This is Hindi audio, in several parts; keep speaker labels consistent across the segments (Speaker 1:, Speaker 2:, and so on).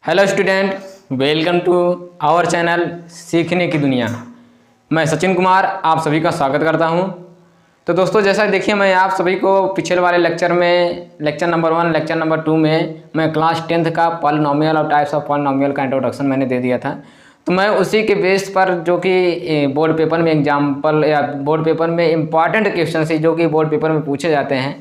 Speaker 1: Hello student, welcome to our channel सीखने की दुनिया। मैं सचिन कुमार आप सभी का स्वागत करता हूं। तो दोस्तों, जैसा देखिए, मैं आप सभी को पिछले वाले लेक्चर में लेक्चर नंबर 1 लेक्चर नंबर 2 में मैं क्लास 10th का पॉलिनोमियल और टाइप्स ऑफ पॉलिनोमियल का इंट्रोडक्शन मैंने दे दिया था। तो मैं उसी के बेस पर जो कि बोर्ड पेपर में एग्जाम्पल या बोर्ड पेपर में इंपॉर्टेंट क्वेश्चन है जो कि बोर्ड पेपर में पूछे जाते हैं,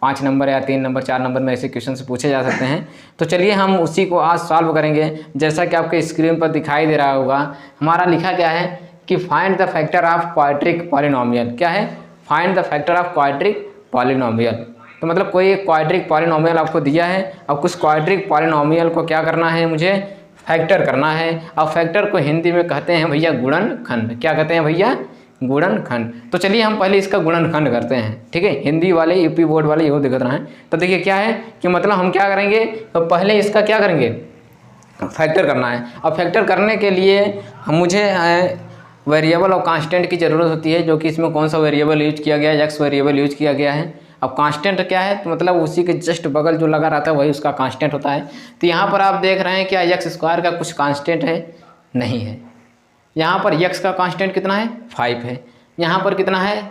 Speaker 1: 5 नंबर या 3 नंबर 4 नंबर में ऐसे क्वेश्चन से पूछे जा सकते हैं। तो चलिए हम उसी को आज सॉल्व करेंगे। जैसा कि आपके स्क्रीन पर दिखाई दे रहा होगा, हमारा लिखा क्या है कि find the factor of quadric polynomial. क्या है? Find the factor of quadric polynomial. तो मतलब कोई एक क्वाड्रिक पॉलिनोमियल आपको दिया है और कुछ क्वाड्रिक पॉलिनोमियल को क्या करना है, मुझे फैक्टर करना है। और फैक्टर को हिंदी में कहते हैं भैया गुणनखंड। क्या कहते हैं भैया? गुणनखंड। तो चलिए हम पहले इसका गुणनखंड करते हैं, ठीक है। हिंदी वाले यूपी बोर्ड वाले ये दिखत रहे हैं। तो देखिए क्या है कि मतलब हम क्या करेंगे, तो पहले इसका क्या करेंगे, फैक्टर करना है। और फैक्टर करने के लिए मुझे वेरिएबल और कांस्टेंट की ज़रूरत होती है, जो कि इसमें कौन सा वेरिएबल यूज किया गया है, एक्स वेरिएबल यूज किया गया है। अब कांस्टेंट क्या है, तो मतलब उसी के जस्ट बगल जो लगा रहता है वही उसका कांस्टेंट होता है। तो यहाँ पर आप देख रहे हैं क्या एक्स स्क्वायर का कुछ कांस्टेंट है? नहीं है। यहाँ पर x का कांस्टेंट कितना है? 5 है। यहाँ पर कितना है?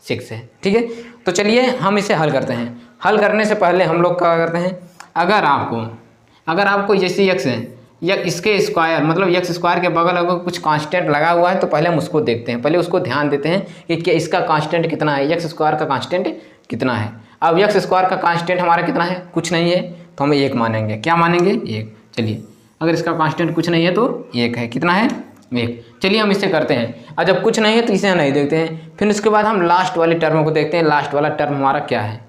Speaker 1: 6 है, ठीक है। तो चलिए हम इसे हल करते हैं। हल करने से पहले हम लोग क्या करते हैं, अगर आपको जैसे x है या इसके स्क्वायर मतलब x स्क्वायर के बगल अगर कुछ कांस्टेंट लगा हुआ है तो पहले हम उसको देखते हैं, पहले उसको ध्यान देते हैं कि क्या इसका कांस्टेंट कितना है, x स्क्वायर का कांस्टेंट कितना है। अब x स्क्वायर का कांस्टेंट हमारा कितना है? कुछ नहीं है, तो हम 1 मानेंगे। क्या मानेंगे? 1। चलिए, अगर इसका कांस्टेंट कुछ नहीं है तो 1 है। कितना है? 1। चलिए हम इसे करते हैं, और जब कुछ नहीं है तो इसे नहीं देखते हैं। फिर उसके बाद हम लास्ट वाली टर्म को देखते हैं। लास्ट वाला टर्म हमारा क्या है?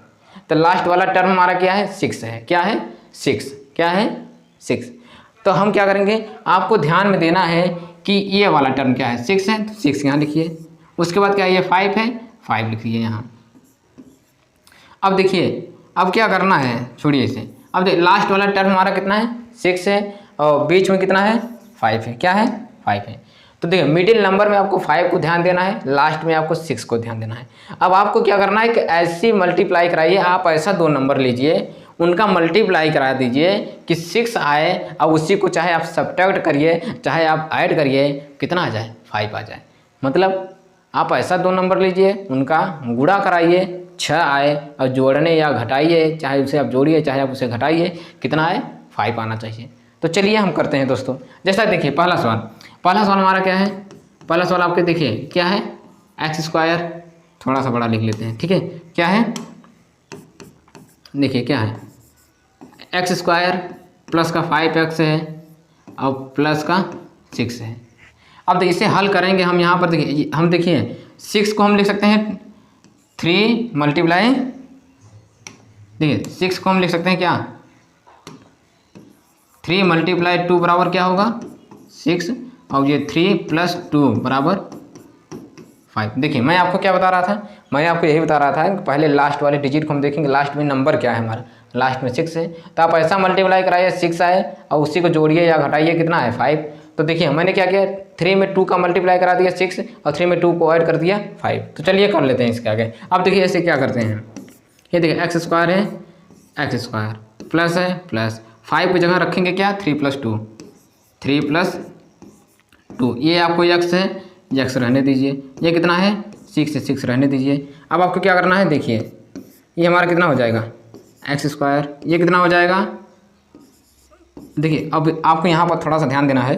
Speaker 1: तो लास्ट वाला टर्म हमारा क्या है? 6 है। क्या है? 6। क्या है? 6। तो हम क्या करेंगे, आपको ध्यान में देना है कि ये वाला टर्म क्या है, 6 है, तो 6 यहाँ लिखिए। उसके बाद क्या है, ये 5 है, 5 लिखिए यहाँ। अब देखिए, अब क्या करना है, छोड़िए इसे। अब देखिए लास्ट वाला टर्म हमारा कितना है? 6 है, और बीच में कितना है? 5 है। क्या है? 5 है। तो देखिए मिडिल नंबर में आपको 5 को ध्यान देना है, लास्ट में आपको 6 को ध्यान देना है। अब आपको क्या करना है कि ऐसी मल्टीप्लाई कराइए, आप ऐसा 2 नंबर लीजिए, उनका मल्टीप्लाई करा दीजिए कि 6 आए, अब उसी को चाहे आप सब्ट्रैक्ट करिए चाहे आप ऐड करिए, कितना आ जाए? 5 आ जाए। मतलब आप ऐसा 2 नंबर लीजिए, उनका गुणा कराइए, 6 आए, और जोड़ने या घटाइए, चाहे उसे आप जोड़िए चाहे आप उसे घटाइए, कितना आए? 5 आना चाहिए। तो चलिए हम करते हैं दोस्तों। जैसा देखिए पहला सवाल हमारा क्या है, पहला सवाल आपके देखिए क्या है, एक्स स्क्वायर, थोड़ा सा बड़ा लिख लेते हैं, ठीक है। क्या है? देखिए क्या है, एक्स स्क्वायर प्लस का 5x है और प्लस का 6 है। अब देखिए इसे हल करेंगे हम। यहाँ पर देखिए, हम देखिए 6 को हम लिख सकते हैं 3 मल्टीप्लाई, देखिए 6 को हम लिख सकते हैं क्या, 3 मल्टीप्लाई 2 बराबर क्या होगा? 6, और ये 3 + 2 बराबर 5। देखिए मैं आपको क्या बता रहा था, मैं आपको यही बता रहा था कि पहले लास्ट वाले डिजिट को हम देखेंगे, लास्ट में नंबर क्या है हमारा, लास्ट में 6 है। तो आप ऐसा मल्टीप्लाई कराइए, 6 आए और उसी को जोड़िए या घटाइए, कितना है? 5। तो देखिए मैंने क्या किया, 3 में 2 का मल्टीप्लाई करा दिया 6, और 3 में 2 को ऐड कर दिया 5। तो चलिए कर लेते हैं इसके आगे। अब देखिए ऐसे क्या करते हैं, ये देखिए एक्स स्क्वायर है, एक्स स्क्वायर प्लस है, प्लस 5 की जगह रखेंगे क्या, 3 + 2, 3 + 2, ये आपको x है, x रहने दीजिए। ये कितना है? 6 है, 6 रहने दीजिए। अब आपको क्या करना है, देखिए ये हमारा कितना हो जाएगा, एक्स स्क्वायर, ये कितना हो जाएगा। देखिए अब आपको यहाँ पर थोड़ा सा ध्यान देना है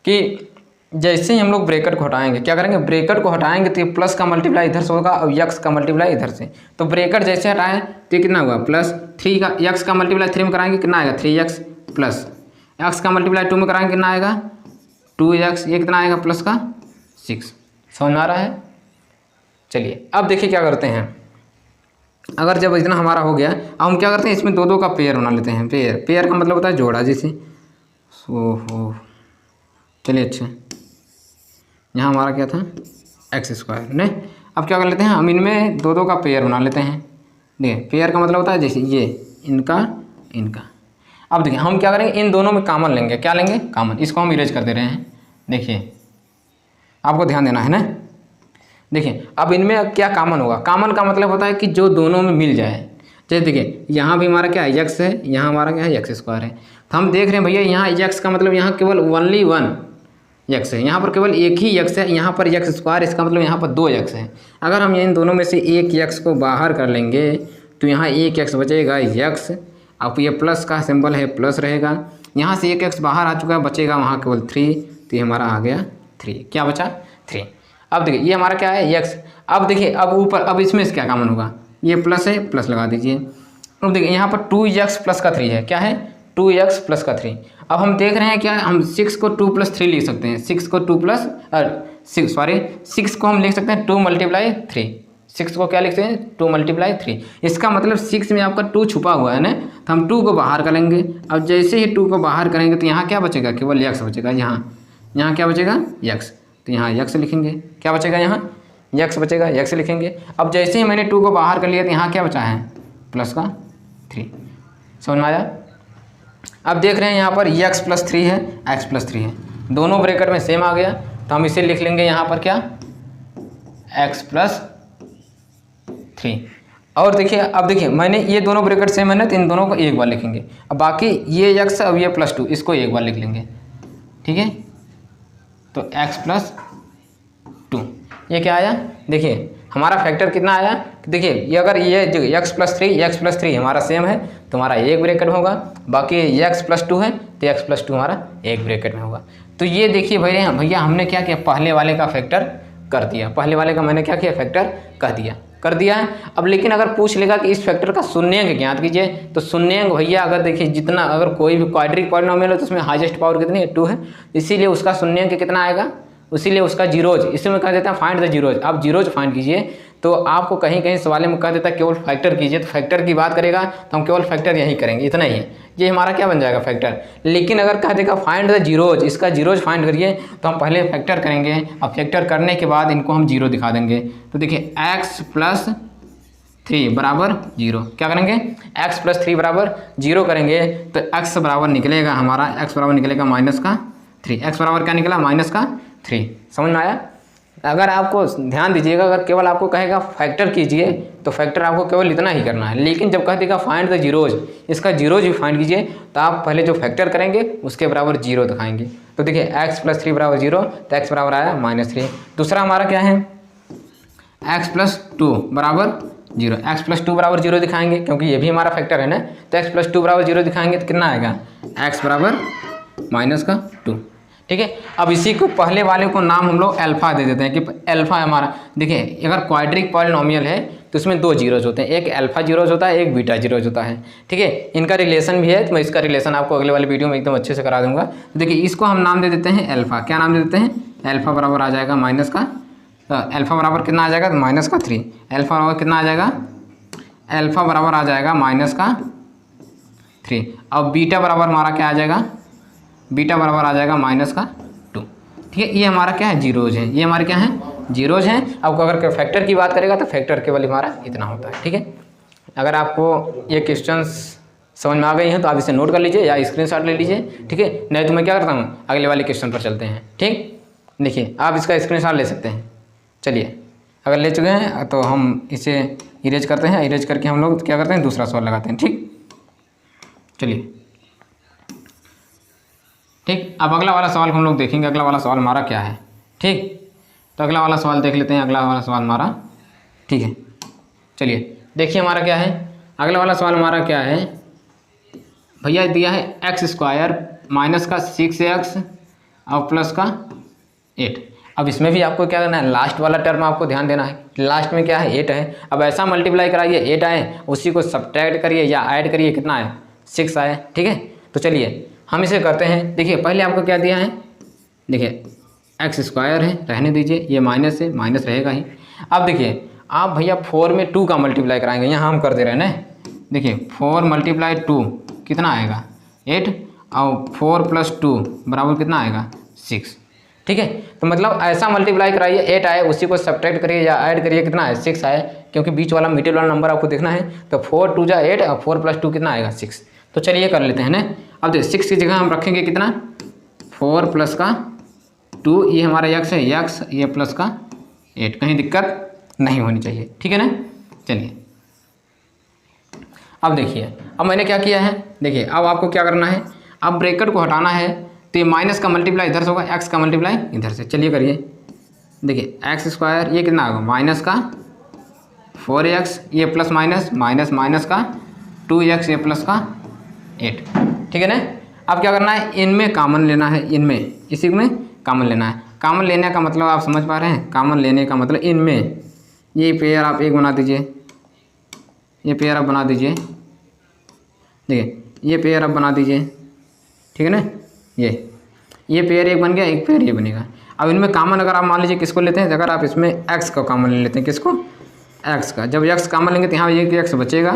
Speaker 1: कि जैसे ही हम लोग ब्रैकेट को हटाएंगे, क्या करेंगे, ब्रैकेट को हटाएंगे तो ये प्लस का मल्टीप्लाई इधर से होगा और x का मल्टीप्लाई इधर से। तो ब्रैकेट जैसे हटाएं तो ये कितना हुआ, +3 का, x का मल्टीप्लाई 3 में कराएंगे कितना आएगा, 3x, प्लस x का मल्टीप्लाई 2 में कराएंगे कितना आएगा, 2x, ये कितना आएगा, प्लस का 6। समझ में आ रहा है? चलिए अब देखिए क्या करते हैं, अगर जब इतना हमारा हो गया, अब हम क्या करते हैं, इसमें 2 का पेयर बना लेते हैं। पेयर का मतलब होता है जोड़ा, जैसे ओहो। चलिए अच्छा, यहाँ हमारा क्या था, एक्स स्क्वायर ने। अब क्या कर लेते हैं, हम इनमें 2 का पेयर बना लेते हैं। देखिए पेयर का मतलब होता है जैसे ये इनका इनका। अब देखिए हम क्या करेंगे, इन दोनों में कॉमन लेंगे। क्या लेंगे? कॉमन। इसको हम इरेज कर दे रहे हैं। देखिए आपको ध्यान देना है ना। देखिए अब इनमें क्या कॉमन होगा, कॉमन का मतलब होता है कि जो दोनों में मिल जाए। जैसे देखिए यहाँ भी हमारा क्या है यक्स है, यहाँ हमारा क्या है यक्स स्क्वायर है। तो हम देख रहे हैं भैया यहाँ यक्स का मतलब यहाँ केवल ओनली वन यक्स है, यहाँ पर केवल एक ही यक्स है, यहाँ पर यक्स स्क्वायर, इसका मतलब यहाँ पर दो यक्स है। अगर हम इन दोनों में से एक यक्स को बाहर कर लेंगे तो यहाँ एक यक्स बचेगा यक्स, अब ये प्लस का सिंबल है प्लस रहेगा, यहाँ से एक यक्स बाहर आ चुका है, बचेगा वहाँ केवल 3, तो ये हमारा आ गया 3। क्या बचा 3। अब देखिए ये हमारा क्या है यक्स। अब देखिए अब ऊपर अब इसमें से क्या कॉमन होगा, ये प्लस है प्लस लगा दीजिए। अब देखिए यहाँ पर 2x प्लस का 3 है, क्या है 2x प्लस का 3। अब हम देख रहे हैं क्या हम 6 को 2 + 3 लिख सकते हैं, 6 को 2 प्लस 6 को हम लिख सकते हैं 2 × 3। 6 को क्या लिखते हैं 2 × 3। इसका मतलब 6 में आपका 2 छुपा हुआ है ना, तो हम 2 को बाहर करेंगे। अब जैसे ही 2 को बाहर करेंगे तो यहाँ क्या बचेगा, केवल यक्स बचेगा। यहाँ क्या बचेगा यक्स, तो यहाँ यक्स लिखेंगे। क्या बचेगा यहाँ यक्स बचेगा, यक्स लिखेंगे। अब जैसे ही मैंने 2 को बाहर कर लिया तो यहाँ क्या बचा है प्लस का 3। समझ में आया। अब देख रहे हैं यहाँ पर x + 3 है, x + 3 है, दोनों ब्रैकेट में सेम आ गया, तो हम इसे लिख लेंगे यहाँ पर क्या x + 3। और देखिए अब देखिए मैंने ये दोनों ब्रैकेट सेम है ना, तो इन दोनों को एक बार लिखेंगे। अब बाकी ये x अब ये +2 इसको एक बार लिख लेंगे, ठीक है। तो x + 2 ये क्या आया, देखिए हमारा फैक्टर कितना आया। देखिए ये अगर ये जो x + 3 हमारा सेम है तो हमारा एक ब्रैकेट में होगा, बाकी x + 2 है तो x + 2 हमारा एक ब्रैकेट में होगा। तो ये देखिए भैया हमने क्या किया, पहले वाले का फैक्टर कर दिया, पहले वाले का मैंने क्या किया फैक्टर कर दिया है। अब लेकिन अगर पूछ लेगा कि इस फैक्टर का शून्यंक ज्ञात कीजिए, तो शून्यंक भैया अगर देखिए जितना अगर कोई भी क्वाड्रिक पॉलिनोमियल हो तो उसमें हाईएस्ट पावर कितनी है 2 है, इसीलिए उसका शून्यंक कितना आएगा, इसीलिए उसका जीरोज, इसमें कह देता है फाइंड द जीरोज। आप जीरोज फाइंड कीजिए तो आपको कहीं कहीं सवाल में कह देता है केवल फैक्टर कीजिए, तो फैक्टर की बात करेगा तो हम केवल फैक्टर यही करेंगे, इतना ही है, ये हमारा क्या बन जाएगा फैक्टर। लेकिन अगर कह देगा फाइंड द जीरोज, इसका जीरोज फाइंड करिए, तो हम पहले फैक्टर करेंगे, अब फैक्टर करने के बाद इनको हम जीरो दिखा देंगे। तो देखिए x + 3 = 0, क्या करेंगे x + 3 = 0 करेंगे, तो x बराबर निकलेगा हमारा, x बराबर निकलेगा -3, x बराबर क्या निकला -3। समझ में आया। अगर आपको ध्यान दीजिएगा, अगर केवल आपको कहेगा फैक्टर कीजिए तो फैक्टर आपको केवल इतना ही करना है, लेकिन जब कह देगा फाइंड द जीरोज, इसका जीरोज भी फाइंड कीजिए, तो आप पहले जो फैक्टर करेंगे उसके बराबर 0 दिखाएंगे। तो देखिए x + 3 = 0, तो x बराबर आया -3। दूसरा हमारा क्या है x + 2 = 0, x + 2 = 0 दिखाएंगे, क्योंकि ये भी हमारा फैक्टर है ना, तो x + 2 = 0 दिखाएंगे तो कितना आएगा x बराबर -2, ठीक है। अब इसी को पहले वाले को नाम हम लोग अल्फा दे देते हैं कि अल्फा हमारा, देखिए अगर क्वाड्रिक पॉलिनोमियल है तो इसमें 2 जीरोज होते हैं, एक अल्फा जीरोज होता है, एक बीटा जीरोज होता है, ठीक है। इनका रिलेशन भी है, तो मैं इसका रिलेशन आपको अगले वाले वीडियो में एकदम अच्छे से करा दूंगा। तो देखिए इसको हम नाम दे देते हैं अल्फा, क्या नाम दे देते हैं अल्फा बराबर आ जाएगा अल्फा बराबर कितना आ जाएगा -3, अल्फा बराबर कितना आ जाएगा, अल्फा बराबर आ जाएगा -3। अब बीटा बराबर हमारा क्या आ जाएगा, बीटा बराबर आ जाएगा -2, ठीक है। ये हमारा क्या है जीरोज है, ये हमारे क्या है जीरोज हैं। अब अगर फैक्टर की बात करेगा तो फैक्टर केवल हमारा इतना होता है, ठीक है। अगर आपको ये क्वेश्चंस समझ में आ गई हैं तो आप इसे नोट कर लीजिए या स्क्रीनशॉट ले लीजिए, ठीक है। नहीं तो मैं क्या करता हूँ अगले वाले क्वेश्चन पर चलते हैं, ठीक। देखिए आप इसका स्क्रीनशॉट ले सकते हैं। चलिए अगर ले चुके हैं तो हम इसे इरेज करते हैं, इरेज करके हम लोग क्या करते हैं दूसरा सवाल लगाते हैं, ठीक। चलिए ठीक, अब अगला वाला सवाल हम लोग देखेंगे, अगला वाला सवाल हमारा क्या है, ठीक। तो अगला वाला सवाल देख लेते हैं, अगला वाला सवाल हमारा, ठीक है। चलिए देखिए हमारा क्या है, अगला वाला सवाल हमारा क्या है भैया, दिया है x² - 6x और प्लस का 8। अब इसमें भी आपको क्या करना है, लास्ट वाला टर्म आपको ध्यान देना है, लास्ट में क्या है 8 है। अब ऐसा मल्टीप्लाई कराइए 8 आए, उसी को सब्ट्रैक्ट करिए या ऐड करिए, कितना आए 6 आए, ठीक है। तो चलिए हम इसे करते हैं। देखिए पहले आपको क्या दिया है, देखिए x² है, रहने दीजिए, ये माइनस है, माइनस रहेगा ही। अब देखिए आप भैया 4 में 2 का मल्टीप्लाई कराएंगे, यहाँ हम कर दे रहे हैं ना। देखिए 4 × 2 कितना आएगा 8, और 4 + 2 बराबर कितना आएगा 6, ठीक है। तो मतलब ऐसा मल्टीप्लाई कराइए 8 आए, उसी को सब्ट्रैक्ट करिए या ऐड करिए, कितना है 6 आए, क्योंकि बीच वाला मिडिल वाला नंबर आपको देखना है। तो 4 × 2 = 8 और 4 + 2 कितना आएगा 6। तो चलिए कर लेते हैं ना। अब देखिए 6 की जगह हम रखेंगे कितना 4 + का 2, ये हमारा x है, x, ये प्लस का 8, कहीं दिक्कत नहीं होनी चाहिए, ठीक है ना। चलिए अब देखिए, अब मैंने क्या किया है, देखिए अब आपको क्या करना है, अब ब्रैकेट को हटाना है तो ये माइनस का मल्टीप्लाई इधर से होगा, एक्स का मल्टीप्लाई इधर से। चलिए करिए, देखिए एक्स स्क्वायर ये कितना होगा, माइनस का 4x, ये प्लस माइनस माइनस माइनस का 2x, ये प्लस का 8। ठीक है ना। अब क्या करना है, इनमें कॉमन लेना है, इनमें इसी में कॉमन लेना है। कॉमन लेने का मतलब आप समझ पा रहे हैं, कॉमन लेने का मतलब इनमें ये पेयर आप एक बना दीजिए, ये पेयर आप बना दीजिए, देखिए ये पेयर आप बना दीजिए, ठीक है ना। ये पेयर एक बन गया, एक पेयर ये बनेगा। अब इनमें कॉमन अगर आप मान लीजिए किसको लेते हैं, अगर आप इसमें एक्स का कॉमन ले लेते हैं, किसको, एक्स का। जब एक्स कॉमन लेंगे तो यहाँ एक एक्स बचेगा,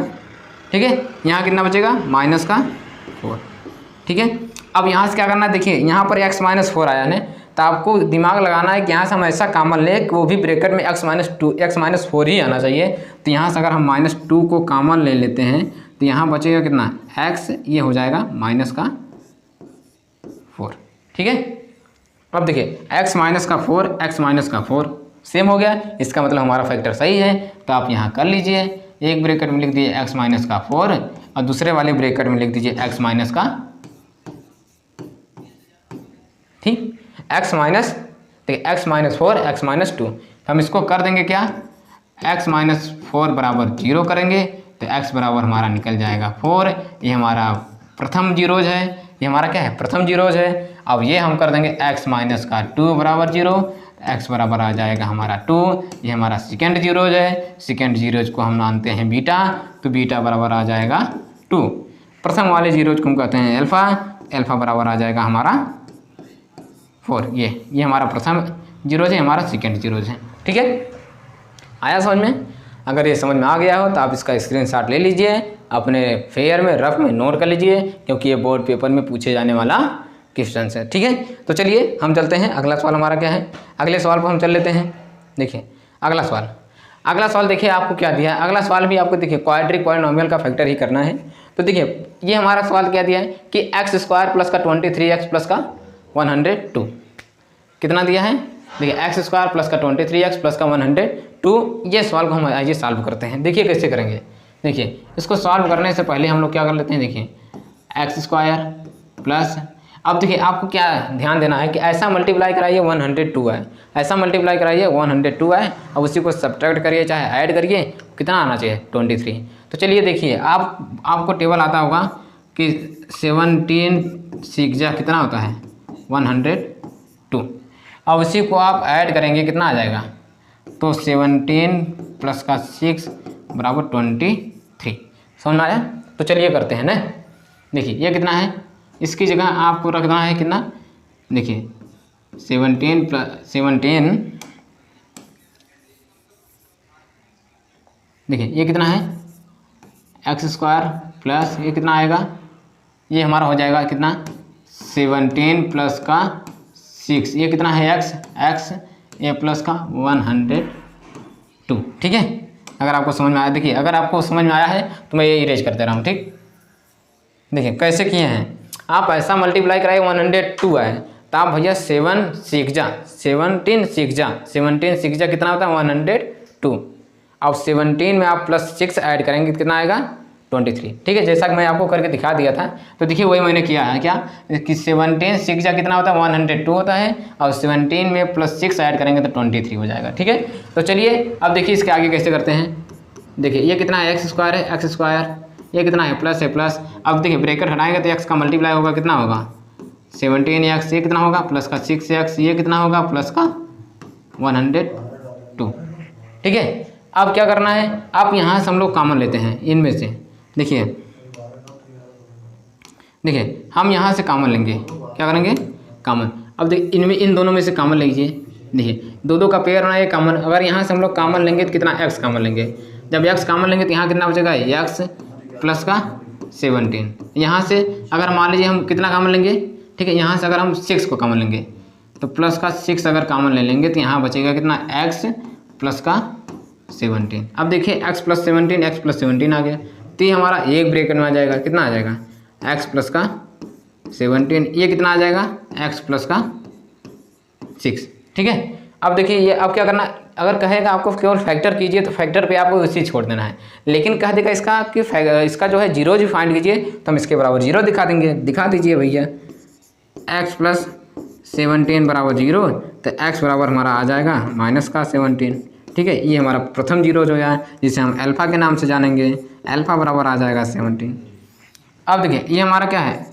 Speaker 1: ठीक है। यहाँ कितना बचेगा, माइनस का 4, ठीक है। अब यहाँ से क्या करना है, देखिए यहाँ पर x माइनस 4 आया है, तो आपको दिमाग लगाना है कि यहाँ से हम ऐसा कॉमन लें कि वो भी ब्रैकेट में x माइनस 4 ही आना चाहिए। तो यहाँ से अगर हम -2 को कॉमन ले लेते हैं तो यहाँ बचेगा कितना, x, ये हो जाएगा माइनस का 4, ठीक है। अब देखिए x माइनस का 4 सेम हो गया, इसका मतलब हमारा फैक्टर सही है। तो आप यहाँ कर लीजिए, एक ब्रैकेट में लिख दीजिए x माइनस का 4 और दूसरे वाले ब्रैकेट में लिख दीजिए x माइनस का, ठीक, x माइनस, देखिए x माइनस 4 x माइनस 2। हम इसको कर देंगे क्या, x माइनस 4 बराबर 0 करेंगे तो x बराबर हमारा निकल जाएगा 4। ये हमारा प्रथम जीरोज है, ये हमारा क्या है, प्रथम जीरोज है। अब ये हम कर देंगे x माइनस का 2 बराबर 0, x बराबर आ जाएगा हमारा 2। ये हमारा सेकेंड जीरोज है, सेकेंड जीरोज को हम मानते हैं बीटा, तो बीटा बराबर आ जाएगा 2। प्रथम वाले जीरोज को हम कहते हैं अल्फ़ा, अल्फ़ा बराबर आ जाएगा हमारा 4। ये हमारा प्रथम जीरोज है, हमारा सेकेंड जीरोज है, ठीक है। आया समझ में? अगर ये समझ में आ गया हो तो आप इसका स्क्रीनशॉट ले लीजिए, अपने फेयर में रफ में नोट कर लीजिए, क्योंकि ये बोर्ड पेपर में पूछे जाने वाला क्वेश्चन है, ठीक है। तो चलिए हम चलते हैं, अगला सवाल हमारा क्या है, अगले सवाल पर हम चल लेते हैं। देखिए अगला सवाल देखिए आपको क्या दिया है। अगला सवाल भी आपको देखिए क्वाड्रिक पॉलिनोमियल का फैक्टर ही करना है। तो देखिए ये हमारा सवाल क्या दिया है कि एक्स स्क्वायर प्लस का 23x प्लस का 102 कितना दिया है। देखिए एक्स स्क्वायर प्लस का 23x प्लस का 102, ये सवाल को हम आइए सॉल्व करते हैं। देखिए कैसे करेंगे, देखिए इसको सॉल्व करने से पहले हम लोग क्या कर लेते हैं, देखिए एक्स स्क्वायर प्लस, अब देखिए आपको क्या ध्यान देना है कि ऐसा मल्टीप्लाई कराइए 102 है, ऐसा मल्टीप्लाई कराइए 102 है, अब उसी को सब्ट्रैक्ट करिए चाहे ऐड करिए, कितना आना चाहिए 23। तो चलिए देखिए आपको टेबल आता होगा कि 17 सीख जा कितना होता है 102, अब उसी को आप ऐड करेंगे कितना आ जाएगा, तो 17 प्लस का 6 बराबर 23। समझ में आया? तो चलिए करते हैं ना। देखिए ये कितना है, इसकी जगह आपको रखना है कितना, देखिए 17 प्लस 17, देखिए ये कितना है एक्स स्क्वायर प्लस ये कितना आएगा, ये हमारा हो जाएगा कितना 17 प्लस का 6, ये कितना है एक्स ये प्लस का 102, ठीक है। अगर आपको समझ में आया, देखिए अगर आपको समझ में आया है तो मैं ये इरेज कर दे रहा हूँ, ठीक। देखिए कैसे किए हैं, आप ऐसा मल्टीप्लाई कराइए 102 है, तो आप भैया 17 सीख जा कितना होता है 102। अब 17 में आप प्लस 6 ऐड करेंगे कितना आएगा 23, ठीक है। जैसा कि मैं आपको करके दिखा दिया था, तो देखिए वही मैंने किया है क्या कि 17 सीख जा कितना होता है 102 होता है, और 17 में प्लस 6 ऐड करेंगे तो 23 हो जाएगा, ठीक है। तो चलिए अब देखिए इसके आगे कैसे करते हैं। देखिए ये कितना है एक्स स्क्वायर है, एक्स स्क्वायर ये कितना है प्लस है प्लस, अब देखिए ब्रैकेट हटाएंगे तो एक्स का मल्टीप्लाई होगा कितना होगा 17x, ये कितना होगा प्लस का 6x, ये कितना होगा प्लस का 102, ठीक है। अब क्या करना है, आप यहाँ से हम लोग कॉमन लेते हैं इनमें से, देखिए हम यहाँ से कॉमन लेंगे, क्या करेंगे कॉमन। अब देखिए इनमें इन दोनों में से कॉमन लीजिए, देखिए दो का पेयर बनाइए कॉमन। अगर यहाँ से हम लोग कॉमन लेंगे तो कितना एक्स कॉमन लेंगे, जब एक्स कॉमन लेंगे तो यहाँ कितना बचेगा एक्स प्लस का 17। यहाँ से अगर मान लीजिए हम कितना कॉमन लेंगे, ठीक है, यहाँ से अगर हम 6 को कॉमन लेंगे तो प्लस का 6 अगर कॉमन ले लेंगे तो यहाँ बचेगा कितना एक्स प्लस का 17। अब देखिए एक्स प्लस 17 आ गया, तो ये हमारा एक ब्रैकेट में आ जाएगा, कितना आ जाएगा एक्स प्लस का 17, ये कितना आ जाएगा एक्स प्लस का 6, ठीक है। अब देखिए ये अब क्या करना, अगर कहेगा आपको केवल फैक्टर कीजिए तो फैक्टर पे आपको उसी छोड़ देना है, लेकिन कह देगा इसका कि इसका जो है जीरो जी फाइंड कीजिए तो हम इसके बराबर जीरो दिखा देंगे। दिखा दीजिए भैया, x प्लस 17 बराबर जीरो, तो x बराबर हमारा आ जाएगा माइनस का 17। ठीक है, ये हमारा प्रथम जीरो जो है जिसे हम अल्फ़ा के नाम से जानेंगे, अल्फ़ा बराबर आ जाएगा 17। अब देखिए ये हमारा क्या है,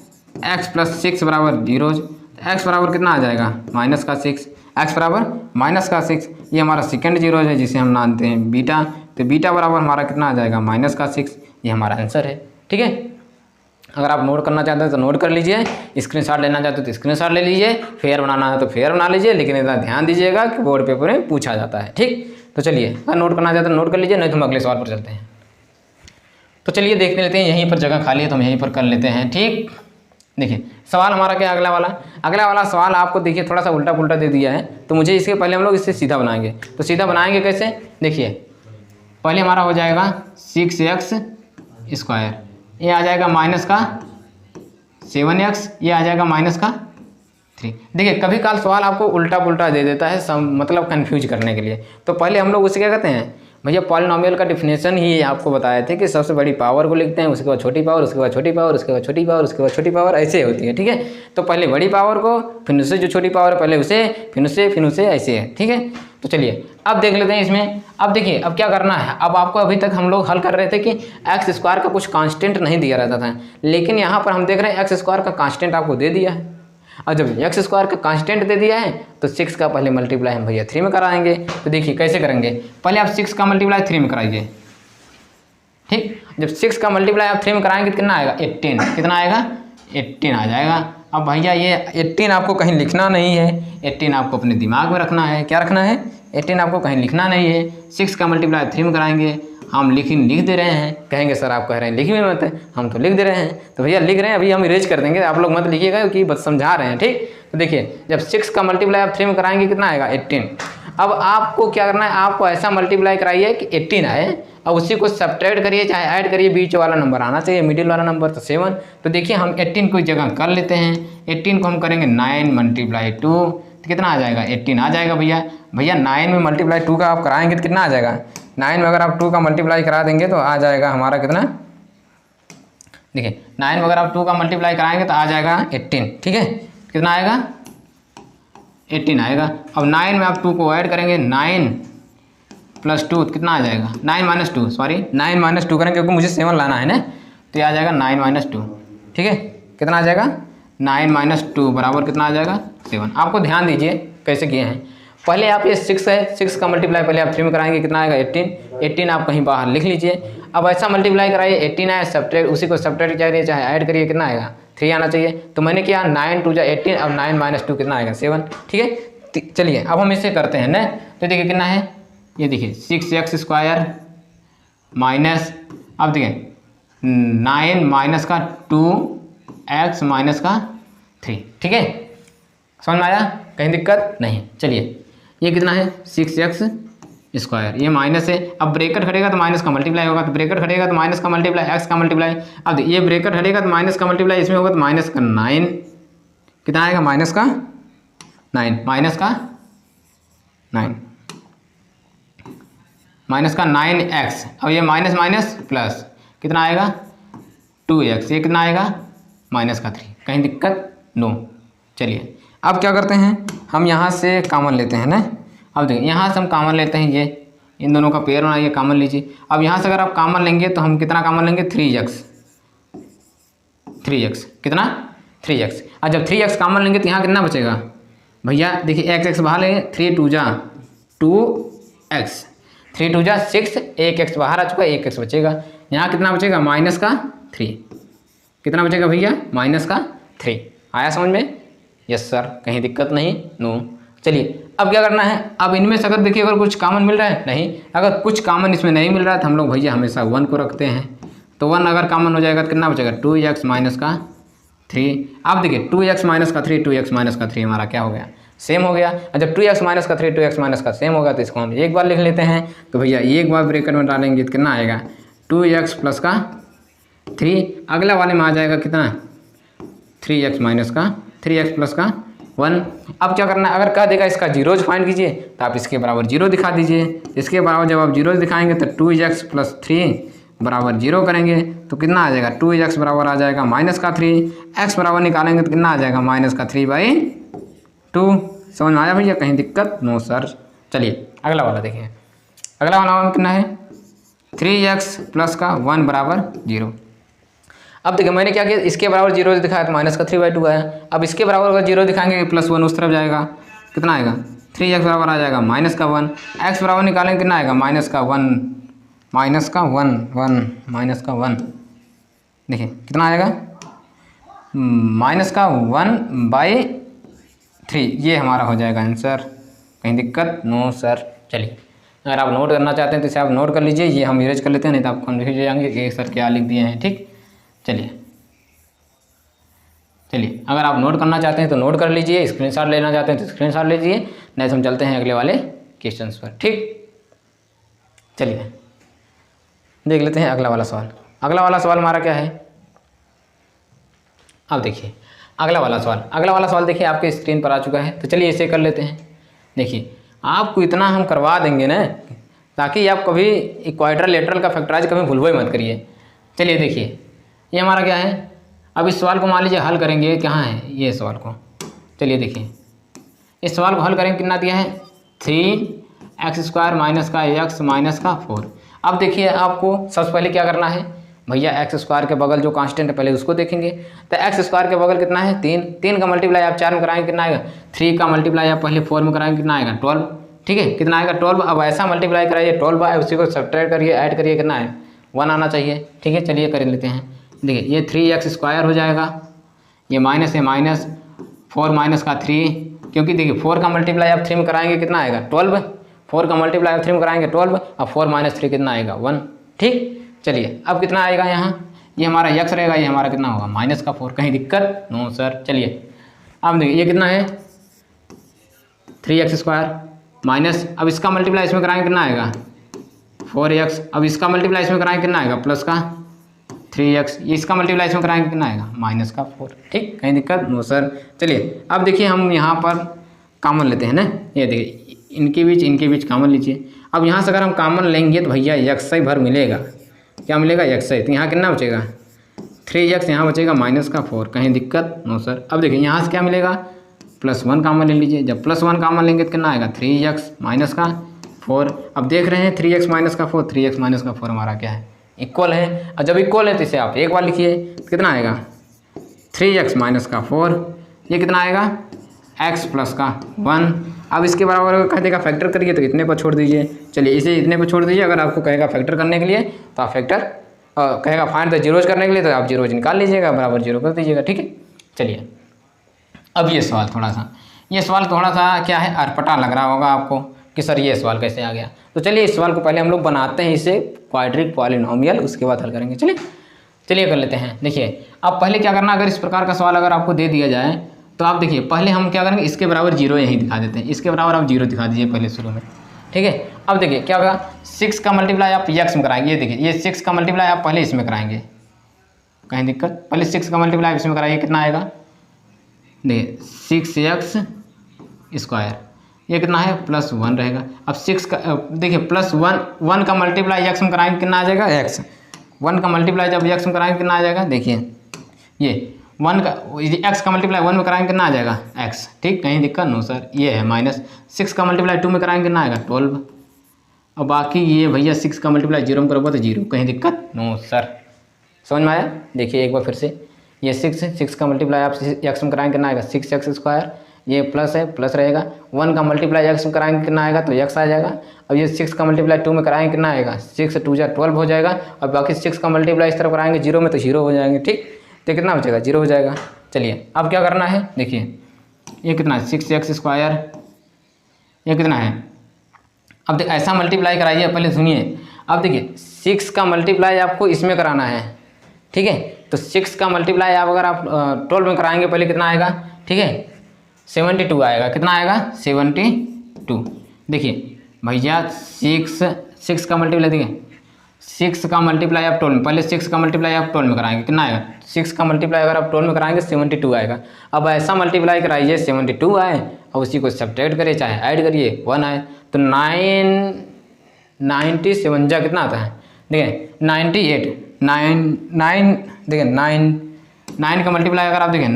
Speaker 1: x प्लस 6 बराबर जीरो, x बराबर कितना आ जाएगा माइनस का 6, x बराबर माइनस का 6। ये हमारा सेकंड जीरो है जिसे हम मानते हैं बीटा, तो बीटा बराबर हमारा कितना आ जाएगा माइनस का 6। ये हमारा आंसर है। ठीक है, अगर आप नोट करना चाहते हैं तो नोट कर लीजिए, स्क्रीनशॉट लेना चाहते हो तो स्क्रीनशॉट ले लीजिए, फेयर बनाना है तो फेयर बना लीजिए, लेकिन इतना ध्यान दीजिएगा कि बोर्ड पेपर में पूछा जाता है। ठीक, तो चलिए अगर नोट करना चाहते हैं तो नोट कर लीजिए, नहीं तो हम अगले सवाल पर चलते हैं। तो चलिए देख लेते हैं, यहीं पर जगह खाली है तो हम यहीं पर कर लेते हैं। ठीक, देखिए सवाल हमारा क्या है, अगला वाला सवाल आपको देखिए थोड़ा सा उल्टा पुल्टा दे दिया है, तो मुझे इसके पहले हम लोग इससे सीधा बनाएंगे। तो सीधा बनाएंगे कैसे, देखिए पहले हमारा हो जाएगा 6x स्क्वायर, ये आ जाएगा माइनस का 7x, ये आ जाएगा माइनस का 3। देखिए कभी काल सवाल आपको उल्टा पुल्टा दे देता है मतलब कन्फ्यूज करने के लिए। तो पहले हम लोग उसे क्या कहते हैं भैया, पॉलिनोमियल का डिफिनेशन ही आपको बताए थे कि सबसे बड़ी पावर को लिखते हैं, उसके बाद छोटी पावर, उसके बाद छोटी पावर, उसके बाद छोटी पावर, उसके बाद छोटी पावर, ऐसे होती है। ठीक है, तो पहले बड़ी पावर को, फिर उससे जो छोटी पावर है पहले उसे, फिर उसे ऐसे है। ठीक है, तो चलिए अब देख लेते हैं इसमें। अब देखिए अब क्या करना है, अब आपको अभी तक हम लोग हल कर रहे थे कि एक्स स्क्वायर का कुछ कांस्टेंट नहीं दिया रहता था, लेकिन यहाँ पर हम देख रहे हैं एक्स स्क्वायर का कांस्टेंट आपको दे दिया है। और जब एक्स स्क्वायर का कांस्टेंट दे दिया है तो 6 का पहले मल्टीप्लाई हम भैया 3 में कराएंगे। तो देखिए कैसे करेंगे, पहले आप 6 का मल्टीप्लाई 3 में कराइए। ठीक, जब 6 का मल्टीप्लाई आप 3 में कराएंगे तो कितना आएगा 18, कितना आएगा 18 आ जाएगा। अब भैया ये 18 आपको कहीं लिखना नहीं है, 18 आपको अपने दिमाग में रखना है। क्या रखना है, 18 आपको कहीं लिखना नहीं है। 6 का मल्टीप्लाई 3 में कराएंगे, हम लिख दे रहे हैं। कहेंगे सर आप कह रहे हैं लिखी भी मत है, हम तो लिख दे रहे हैं। तो भैया लिख रहे हैं, अभी हम इरेज कर देंगे, आप लोग मत लिखिएगा क्योंकि बस समझा रहे हैं। ठीक, तो देखिए जब 6 का मल्टीप्लाई आप 3 में कराएंगे कितना आएगा 18। अब आपको क्या करना है, आपको ऐसा मल्टीप्लाई कराइए कि 18 आए, अब उसी को सब्ट्रैक्ट करिए चाहे ऐड करिए, बीच वाला नंबर आना चाहिए, मिडिल वाला नंबर तो 7। तो देखिए हम 18 को जगह कर लेते हैं, 18 को हम करेंगे 9 मल्टीप्लाई 2, तो कितना आ जाएगा 18 आ जाएगा। भैया 9 में मल्टीप्लाई 2 का आप कराएंगे तो कितना आ जाएगा, 9 में अगर आप 2 का मल्टीप्लाई करा देंगे तो आ जाएगा हमारा कितना, देखिए 9 में अगर आप 2 का मल्टीप्लाई कराएंगे तो आ जाएगा 18। ठीक है, कितना आएगा 18 आएगा। अब 9 में आप 2 को ऐड करेंगे, 9 प्लस 2 कितना आ जाएगा 9 माइनस 2, सॉरी 9 माइनस 2 करेंगे क्योंकि मुझे 7 लाना है ना, तो ये आ जाएगा 9 माइनस 2। ठीक है, कितना आ जाएगा 9 माइनस 2 बराबर कितना आ जाएगा 7। आपको ध्यान दीजिए कैसे किए हैं, पहले आप ये 6 है, 6 का मल्टीप्लाई पहले आप 3 में कराएंगे, कितना आएगा 18। 18 आप कहीं बाहर लिख लीजिए। अब ऐसा मल्टीप्लाई कराइए, 18 आए, सब्ट्रैक्ट उसी को सब्ट्रैक्ट करिए चाहे ऐड करिए, कितना आएगा 3 आना चाहिए। तो मैंने किया 9 2 18, अब 9 माइनस 2 कितना आएगा 7। ठीक है, चलिए अब हम इसे करते हैं ना, तो देखिए कितना है, ये देखिए 6x स्क्वायर माइनस, अब देखिए 9 माइनस का 2x माइनस का 3। ठीक है, समझ में आया, कहीं दिक्कत नहीं। चलिए ये कितना है 6x स्क्वायर, ये माइनस है, अब ब्रैकेट हटेगा तो माइनस का मल्टीप्लाई होगा, तो ब्रैकेट हटेगा तो माइनस का मल्टीप्लाई, x का मल्टीप्लाई। अब ये ब्रैकेट हटेगा तो माइनस का मल्टीप्लाई इसमें होगा तो माइनस का 9, कितना आएगा माइनस का 9, माइनस का 9, माइनस का 9x। अब ये माइनस माइनस प्लस कितना आएगा 2x, ये कितना आएगा माइनस का 3। कहीं दिक्कत नो। चलिए अब क्या करते हैं, हम यहाँ से कॉमन लेते हैं ना। अब देखिए यहाँ से हम कॉमन लेते हैं, ये इन दोनों का पेयर बनाइए, कॉमन लीजिए। अब यहाँ से अगर आप कॉमन लेंगे तो हम कितना कॉमन लेंगे 3x, कितना 3x। और जब 3x कॉमन लेंगे तो यहाँ कितना बचेगा भैया, देखिए x बाहर लेंगे, 3 2 जा 2x, 3 2 जा 6, एक x बाहर आ चुका है, एक x बचेगा। यहाँ कितना बचेगा माइनस का 3, कितना बचेगा भैया माइनस का 3। आया समझ में, यस सर, कहीं दिक्कत नहीं, नो। चलिए अब क्या करना है, अब इनमें से अगर देखिए अगर कुछ कॉमन मिल रहा है, नहीं, अगर कुछ कॉमन इसमें नहीं मिल रहा है तो हम लोग भैया हमेशा 1 को रखते हैं। तो 1 अगर कॉमन हो जाएगा तो कितना बचेगा 2x माइनस का 3। अब देखिए 2x माइनस का 3, 2x माइनस का 3 हमारा क्या हो गया, सेम हो गया। और जब 2x माइनस का 3 2x माइनस का सेम होगा तो इसको हम एक बार लिख लेते हैं। तो भैया एक बार ब्रैकेट में डालेंगे तो कितना आएगा 2x प्लस का 3, अगला वाले में आ जाएगा कितना 3x माइनस का 3x प्लस का 1। अब क्या करना है, अगर कह देगा इसका जीरोज फाइंड कीजिए तो आप इसके बराबर 0 दिखा दीजिए। इसके बराबर जब आप जीरोज दिखाएंगे तो 2x + 3 बराबर 0 करेंगे तो कितना आ जाएगा, 2x बराबर आ जाएगा -3, x बराबर निकालेंगे तो कितना आ जाएगा -3/2। समझ में आया भैया, कहीं दिक्कत? No sir. चलिए अगला वाला देखिए। अगला वाला कितना है, 3x + 1 बराबर 0। अब देखिए मैंने क्या किया, इसके बराबर 0 दिखाया तो -3/2 आया। अब इसके बराबर अगर 0 दिखाएंगे +1 उस तरफ जाएगा, कितना आएगा, 3x बराबर आ जाएगा -1, x बराबर निकालेंगे कितना आएगा -1 देखिए कितना आएगा -1/3, ये हमारा हो जाएगा आंसर। कहीं दिक्कत? No sir. चलिए अगर आप नोट करना चाहते हैं तो इसे आप नोट कर लीजिए, ये हम इरेज कर लेते हैं, नहीं तो आप कन्फ्यूज हो जाएंगे कि सर क्या लिख दिए हैं। ठीक, चलिए अगर आप नोट करना चाहते हैं तो नोट कर लीजिए, स्क्रीनशॉट लेना चाहते हैं तो स्क्रीनशॉट लीजिए, नहीं तो हम चलते हैं अगले वाले क्वेश्चंस पर। ठीक, चलिए देख लेते हैं अगला वाला सवाल। अगला वाला सवाल हमारा क्या है, अब देखिए अगला वाला सवाल देखिए आपके स्क्रीन पर आ चुका है। तो चलिए इसे कर लेते हैं। देखिए आपको इतना हम करवा देंगे ना, ताकि आप कभी इक्वाड्रिलेटरल लेटरल का फैक्टराइज कभी भूलवे मत करिए। चलिए देखिए ये हमारा क्या है, अब इस सवाल को मान लीजिए हल करेंगे, कहाँ है ये सवाल को, चलिए देखिए इस सवाल को हल करेंगे, कितना दिया है 3x² - x - 4। अब देखिए आपको सबसे पहले क्या करना है भैया, x² के बगल जो कांस्टेंट है पहले उसको देखेंगे। तो x² के बगल कितना है 3 का मल्टीप्लाई आप 4 में कराएंगे कितना आएगा, 3 का मल्टीप्लाई आप पहले 4 में कराएंगे कितना आएगा 12। ठीक है, कितना आएगा 12। अब ऐसा मल्टीप्लाई कराइए 12 है, उसी को सब्ट्रैक्ट करिए, ऐड करिए, कितना है 1 आना चाहिए। ठीक है, चलिए कर लेते हैं। देखिए ये 3x² हो जाएगा, ये माइनस है माइनस 4 - 3, क्योंकि देखिए 4 का मल्टीप्लाई आप 3 में कराएंगे कितना आएगा 12, 4 का मल्टीप्लाई आप 3 में कराएंगे 12, अब 4 - 3 कितना आएगा 1। ठीक, चलिए अब कितना आएगा यहाँ, ये हमारा x रहेगा, ये हमारा कितना होगा -4। कहीं दिक्कत? No sir. चलिए अब देखिए ये कितना है 3x² माइनस, अब इसका मल्टीप्लाई इसमें कराएंगे कितना आएगा 4x, अब इसका मल्टीप्लाई इसमें कराएंगे कितना आएगा +3x, ये इसका मल्टीप्लाई इसमें कराएंगे कितना आएगा -4। ठीक, कहीं दिक्कत? No sir. चलिए अब देखिए हम यहाँ पर कॉमन लेते हैं ना, ये देखिए इनके बीच कॉमन लीजिए। अब यहाँ से अगर हम कॉमन लेंगे तो भैया x भर मिलेगा, क्या मिलेगा x, तो यहाँ कितना बचेगा 3x, यहाँ बचेगा -4। कहीं दिक्कत? No sir. अब देखिए यहाँ से क्या मिलेगा +1 कॉमन ले लीजिए, जब +1 कॉमन लेंगे तो कितना आएगा 3x - 4। अब देख रहे हैं 3x - 4, 3x - 4 हमारा क्या है इक्वल है, और जब इक्वल है तो इसे आप एक बार लिखिए, कितना आएगा 3x - 4, ये कितना आएगा x + 1। अब इसके बराबर कह देगा फैक्टर करिए तो इतने पर छोड़ दीजिए। चलिए इसे इतने पर छोड़ दीजिए, अगर आपको कहेगा फैक्टर करने के लिए तो आप फैक्टर कहेगा फाइंड द जीरोज करने के लिए तो आप जीरोज निकाल लीजिएगा, बराबर 0 कर दीजिएगा। ठीक है, चलिए अब ये सवाल थोड़ा सा क्या है अटपटा लग रहा होगा आपको कि सर ये सवाल कैसे आ गया। तो चलिए इस सवाल को पहले हम लोग बनाते हैं इसे क्वाड्रिक पॉलिनोमियल, उसके बाद हल करेंगे। चलिए कर लेते हैं। देखिए अब पहले क्या करना, अगर इस प्रकार का सवाल अगर आपको दे दिया जाए तो आप देखिए पहले हम क्या करेंगे, इसके बराबर 0 यहीं दिखा देते हैं, इसके बराबर आप 0 दिखा दीजिए पहले शुरू में। ठीक है, अब देखिए क्या होगा, 6 का मल्टीप्लाई आप x में कराएंगे, ये देखिए ये 6 का मल्टीप्लाई आप पहले इसमें कराएंगे, कहीं दिक्कत, पहले 6 का मल्टीप्लाई इसमें कराइए, कितना आएगा देखिए 6x², ये कितना है +1 रहेगा। अब 6 का देखिए +1 का मल्टीप्लाई x में कराएंगे कितना आ जाएगा x, 1 का मल्टीप्लाई जब x में कराएंगे कितना आ जाएगा, देखिए ये 1 का x का मल्टीप्लाई 1 में कराएंगे कितना आ जाएगा x। ठीक, कहीं दिक्कत? No sir. ये है -6 का मल्टीप्लाई 2 में कराएंगे कितना आएगा 12, और बाकी ये भैया 6 का मल्टीप्लाई 0 में करोगे तो 0, कहीं दिक्कत? No sir. समझ में आया? देखिए एक बार फिर से, ये 6 का मल्टीप्लाई आप x में कराएंगे कितना आएगा 6x², ये प्लस है प्लस रहेगा, 1 का मल्टीप्लाई x में कराएंगे कितना आएगा तो x आ जाएगा। अब ये 6 का मल्टीप्लाई 2 में कराएंगे कितना आएगा 6 2 जा 12 हो जाएगा, और बाकी 6 का मल्टीप्लाई इस तरफ कराएंगे 0 में तो 0 हो जाएंगे। ठीक, तो कितना बचेगा 0 हो जाएगा। चलिए अब क्या करना है, देखिए ये कितना है 6x², ये कितना है, अब ऐसा मल्टीप्लाई कराइए, पहले सुनिए। अब देखिए 6 का मल्टीप्लाई आपको इसमें कराना है, ठीक है, तो 6 का मल्टीप्लाई आप अगर आप 12 में कराएंगे पहले कितना आएगा, ठीक है 72 आएगा, कितना आएगा 72। देखिए भैया 6 का मल्टीप्लाई देखिए 6 का मल्टीप्लाई आप 12 में, पहले 6 का मल्टीप्लाई आप 12 में कराएंगे, कितना आएगा? 6 का मल्टीप्लाई अगर आप 12 में कराएंगे 72 आएगा। अब ऐसा मल्टीप्लाई कराइए 72 आए और उसी को सब्ट्रैक्ट करिए चाहे ऐड करिए 1 आए, तो 97 जा कितना आता है? देखिए 98, 9 देखिए 9 का मल्टीप्लाई अगर आप देखें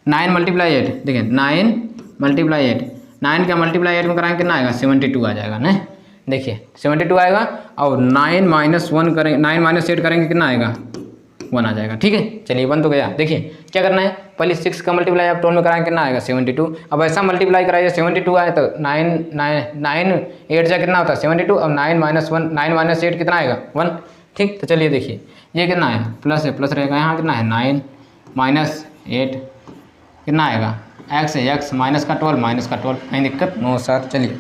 Speaker 1: 9 मल्टीप्लाई 8, देखिए 9 मल्टीप्लाई 8, 9 का मल्टीप्लाई 8 में कराएंगे कितना आएगा? 72 आ जाएगा ना। देखिए 72 आएगा और 9 माइनस 1 करेंगे, 9 माइनस 8 करेंगे कितना आएगा? 1 आ जाएगा। ठीक है, चलिए 1 तो गया। देखिए क्या करना है, पहले 6 का मल्टीप्लाई आप 12 में कराएंगे कितना आएगा? 72। अब ऐसा मल्टीप्लाई कराइए 72 आए तो 9 8 जा कितना होता है? 72। अब 9 माइनस 1, 9 माइनस 8 कितना आएगा? 1। ठीक, तो चलिए देखिए ये कितना है? प्लस है, प्लस रहेगा यहाँ कितना है? 9 माइनस 8 कितना आएगा? एक्स है, एक्स माइनस का 12, माइनस का 12, कहीं दिक्कत? No sir. चलिए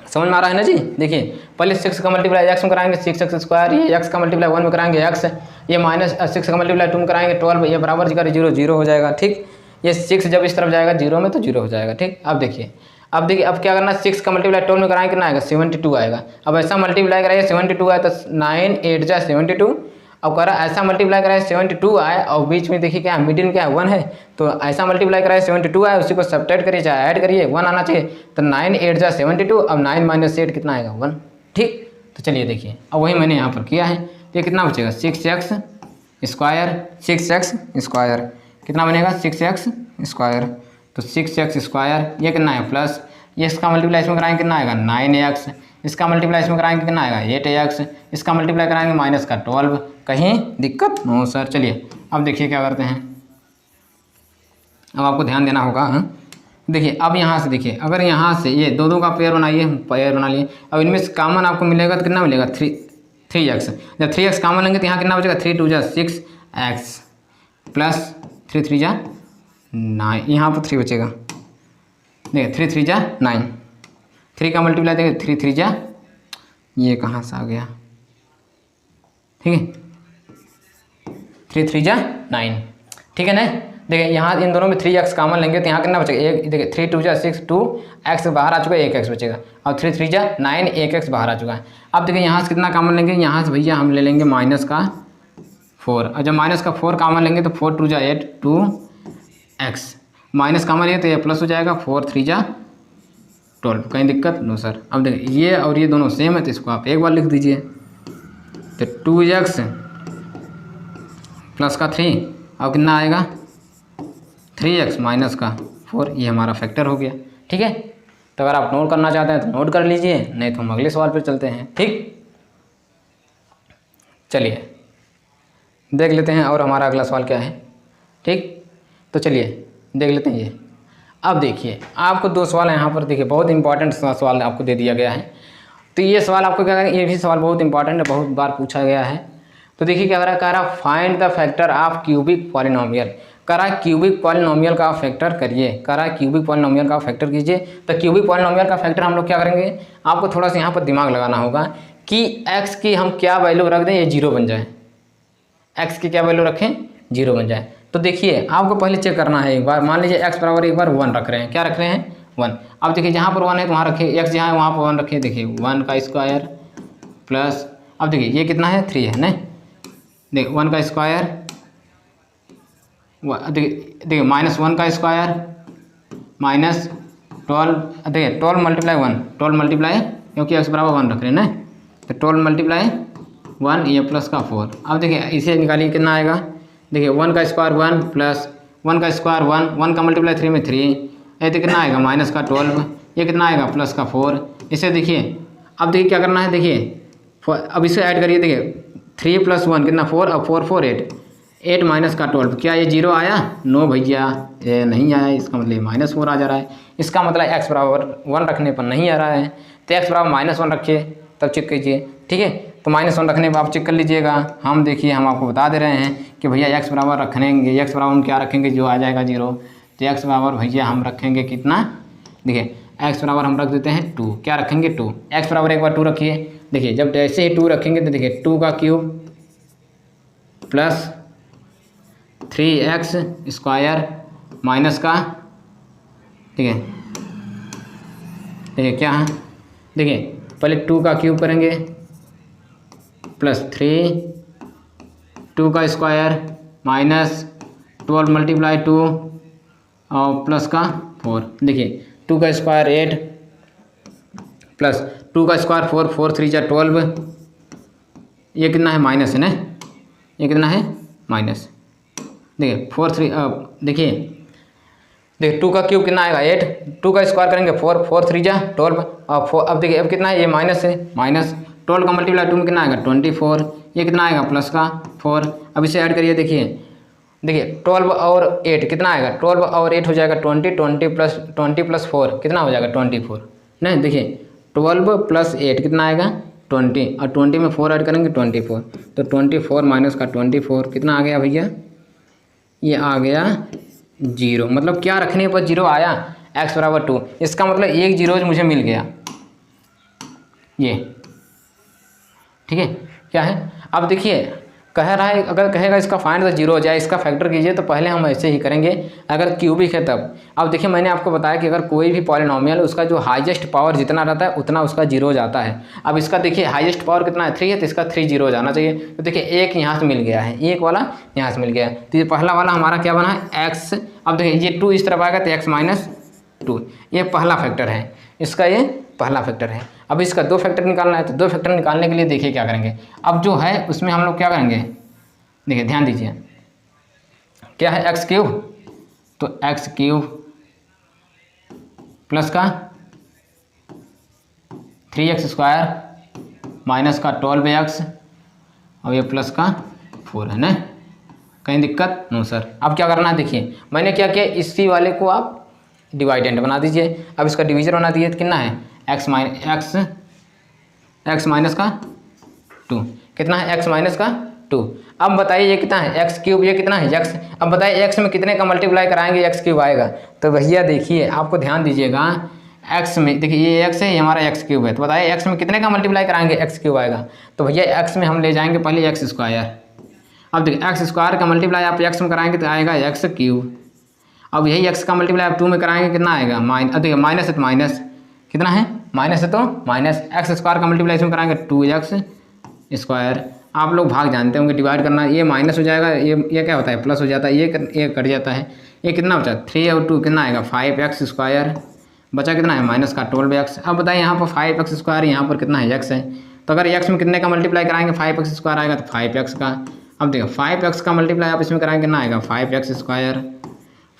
Speaker 1: समझ में आ रहा है ना जी। देखिए पहले 6 का मल्टीप्लाई एक्स में कराएंगे 6x स्क्वायर, ये x का मल्टीप्लाई 1 में कराएंगे x, ये माइनस 6 का मल्टीप्लाई 2 में कराएंगे 12, ये बराबर जी का 0 0 हो जाएगा। ठीक, ये 6 जब इस तरफ जाएगा 0 में तो 0 हो जाएगा। ठीक, अब देखिए अब क्या करना है, 6 का मल्टीप्लाई 12 में कराएंगे कितना आएगा? 72 आएगा। अब ऐसा मल्टीप्लाई कराइए 72 आए तो 9 8 जा 72। अब करा ऐसा मल्टीप्लाई कराए 72 आए और बीच में देखिए क्या मिडिल में क्या 1 है, तो ऐसा मल्टीप्लाई कराए 72 आए उसी को सब्ट्रैक्ट करिए चाहे ऐड करिए 1 आना चाहिए, तो 9 8 जा 72। अब 9 माइनस 8 कितना आएगा? 1। ठीक, तो चलिए देखिए अब वही मैंने यहाँ पर किया है, तो ये कितना बचेगा? 6x स्क्वायर, 6x स्क्वायर कितना बनेगा? 6x स्क्वायर, तो 6x स्क्वायर ये कितना है? प्लस ये इसका मल्टीप्लाई इसमें कराएंगे कितना आएगा? 9x, इसका मल्टीप्लाई इसमें कराएंगे कितना आएगा? 8x, इसका मल्टीप्लाई कराएंगे माइनस का 12, कहीं दिक्कत? No sir. चलिए अब देखिए क्या करते हैं, अब आपको ध्यान देना होगा। देखिए अब यहाँ से देखिए, अगर यहाँ से ये दो का पेयर बनाइए, पेयर बना लिए, अब इनमें से कॉमन आपको मिलेगा तो कितना मिलेगा? 3x। जब 3x कॉमन लेंगे तो यहाँ कितना बचेगा? 3 2 जा 6x प्लस 3 3 जा 9, यहाँ पर 3 बचेगा। देखिए 3 3 जा 9, 3 का मल्टीप्लाई देखिए 3 3 जा, ये कहाँ से आ गया? ठीक है 3 3 जा 9, ठीक है ना। देखिए यहाँ इन दोनों में 3x कॉमन लेंगे तो यहाँ कितना बचेगा? एक देखिए 3 2 जा 6, 2x बाहर आ चुका है, 1x बचेगा, और 3 3 जा 9, 1x बाहर आ चुका है। अब देखिए यहाँ से कितना कॉमन लेंगे? यहाँ से भैया हम ले लेंगे माइनस का 4, और जब माइनस का 4 कॉमन लेंगे तो 4 2 जा 8, 2x माइनस कॉमन लिया तो ये प्लस हो जाएगा, 4 3 जा 12, कहीं दिक्कत? No sir. अब देखिए ये और ये दोनों सेम है तो इसको आप एक बार लिख दीजिए, तो 2x प्लस का 3 अब कितना आएगा? 3x माइनस का 4, ये हमारा फैक्टर हो गया। ठीक है, तो अगर आप नोट करना चाहते हैं तो नोट कर लीजिए, नहीं तो हम अगले सवाल पर चलते हैं। ठीक, चलिए देख लेते हैं और हमारा अगला सवाल क्या है। ठीक, तो चलिए देख लेते हैं ये। अब देखिए आपको 2 सवाल यहाँ पर देखिए, बहुत इंपॉर्टेंट सवाल आपको दे दिया गया है। तो ये सवाल आपको क्या करेंगे, ये भी सवाल बहुत इंपॉर्टेंट है, बहुत बार पूछा गया है। तो देखिए क्या कह रहा है, find the factor of cubic polynomial. करा क्यूबिक पॉलिनोमियल का फैक्टर करिए, करा क्यूबिक पॉलिनोमियल का फैक्टर कीजिए। तो क्यूबिक पॉलिनोमियल का फैक्टर हम लोग क्या करेंगे, आपको थोड़ा सा यहाँ पर दिमाग लगाना होगा कि x की हम क्या वैल्यू रख दें, ये 0 बन जाए। x की क्या वैल्यू रखें? 0 बन जाए। तो देखिए आपको पहले चेक करना है एक बार, मान लीजिए x बराबर एक बार 1 रख रहे हैं, क्या रख रहे हैं? 1। अब देखिए जहाँ पर 1 है तो वहाँ रखिए, x जहाँ है वहाँ पर 1 रखिए। देखिए 1 का स्क्वायर प्लस, अब देखिए ये कितना है? 3 है ना। देखिए 1 का स्क्वायर, देखिए माइनस 1 का स्क्वायर माइनस 12, देखिए 12 मल्टीप्लाई 1, 12 मल्टीप्लाई, क्योंकि x बराबर 1 रख रहे हैं ना, तो 12 मल्टीप्लाई 1 ये प्लस का 4। अब देखिए इसे निकालिए कितना आएगा? देखिए 1 का स्क्वायर 1 प्लस 1 का स्क्वायर 1, 1 का मल्टीप्लाई 3 में 3, ये तो कितना आएगा? माइनस का 12, ये कितना आएगा? प्लस का 4। इसे देखिए अब देखिए क्या करना है, देखिए अब इसे ऐड करिए। देखिए 3 + 1 कितना? 4, और 4 4 8, 8 माइनस का 12, क्या ये 0 आया? नो भैया ये नहीं आया, इसका मतलब -4 आ जा रहा है। इसका मतलब x बराबर 1 रखने पर नहीं आ रहा है, तो x बराबर -1 रखिए तब चेक कीजिए। ठीक है, तो -1 रखने पर आप चेक कर लीजिएगा। हम देखिए हम आपको बता दे रहे हैं कि भैया x बराबर रखेंगे, x बराबर हम क्या रखेंगे? जो आ जाएगा 0। तो x बराबर भैया हम रखेंगे कितना? देखिए x बराबर हम रख देते हैं 2, क्या रखेंगे? 2। x बराबर एक बार 2 रखिए। देखिए जब ऐसे ही 2 रखेंगे तो देखिए 2 का cube plus 3x square minus का, ठीक है, देखिए क्या है? देखिए पहले 2 का क्यूब करेंगे +3, 2 का स्क्वायर माइनस 12 मल्टीप्लाई 2 और प्लस का 4। देखिए 2 का स्क्वायर 8 प्लस 2 का स्क्वायर 4, 4 3 जा 12, ये कितना है माइनस है ना, ये कितना है माइनस। देखिए 4 3 देखिए 2 का क्यूब कितना आएगा 8, 2 का स्क्वायर करेंगे 4, 4 3 जा 12 और 4। अब देखिए अब कितना है, ये माइनस है, माइनस 12 का मल्टीप्लाई 2 में कितना आएगा 24, ये कितना आएगा प्लस का 4। अब इसे ऐड करिए, देखिए 12 और 8 कितना आएगा, 12 और 8 हो जाएगा 20, 20 प्लस 4 कितना हो जाएगा 24। नहीं देखिए 12 प्लस 8 कितना आएगा 20 और 20 में 4 ऐड करेंगे 24, तो 24 माइनस का 24 कितना आ गया भैया, ये आ गया 0। मतलब क्या रखने पर 0 आया, x बराबर 2। इसका मतलब एक 0 मुझे मिल गया, ये ठीक है। क्या है, अब देखिए कह रहा है अगर कहेगा इसका फाइंड द 0 हो जाए, इसका फैक्टर कीजिए, तो पहले हम ऐसे ही करेंगे अगर क्यूबिक है तब। अब देखिए मैंने आपको बताया कि अगर कोई भी पॉलिनोमियल उसका जो हाईएस्ट पावर जितना रहता है उतना उसका 0 हो जाता है। अब इसका देखिए हाईएस्ट पावर कितना है 3 है, तो इसका 3 0 हो जाना चाहिए। तो देखिए एक यहाँ से मिल गया है, एक वाला यहाँ से मिल गया है, तो ये पहला वाला हमारा क्या बना है x। अब देखिए ये 2 इस तरफ आएगा तो x - 2, ये पहला फैक्टर है, इसका ये पहला फैक्टर है। अब इसका 2 फैक्टर निकालना है, तो 2 फैक्टर निकालने के लिए देखिए क्या करेंगे। अब जो है उसमें हम लोग क्या करेंगे, देखिए ध्यान दीजिए क्या है x क्यूब, तो x क्यूब प्लस का 3x स्क्वायर माइनस का 12x और ये प्लस का 4 है ना, कहीं दिक्कत नो सर। अब क्या करना है, देखिए मैंने क्या किया, इसी वाले को आप डिवाइडेंट बना दीजिए। अब इसका डिवीजन बना दीजिए तो कितना है x माइनस का 2, कितना है x माइनस का 2। अब बताइए ये कितना है x क्यूब, ये कितना है x। अब बताइए x में कितने का मल्टीप्लाई कराएंगे x क्यूब आएगा। तो भैया देखिए आपको ध्यान दीजिएगा, x में देखिए ये x है, ये हमारा x क्यूब है, तो बताइए x में कितने का मल्टीप्लाई कराएंगे x क्यूब आएगा। तो भैया x में हम ले जाएंगे पहले x स्क्वायर। अब देखिए x स्क्वायर का मल्टीप्लाई आप x में कराएंगे तो आएगा x क्यूब। अब यही x का मल्टीप्लाई आप 2 में कराएंगे कितना आएगा देखिए माइनस है तो माइनस कितना है, माइनस है तो माइनस, x स्क्वायर का मल्टीप्लाई इसमें कराएंगे 2x स्क्वायर। आप लोग भाग जानते होंगे डिवाइड करना, ये माइनस हो जाएगा, ये क्या होता है प्लस हो जाता है, ये कट जाता है, ये कितना बचा 3 और 2 कितना आएगा 5x स्क्वायर, बचा कितना है माइनस का 12x। अब बताइए यहाँ पर 5x स्क्वायर, यहाँ पर कितना है x है, तो अगर x में कितने का मल्टीप्लाई कराएंगे 5x स्क्वायर आएगा तो 5x का। अब देखो 5x का मल्टीप्लाई आप इसमें कराएंगे कितना आएगा 5x स्क्वायर,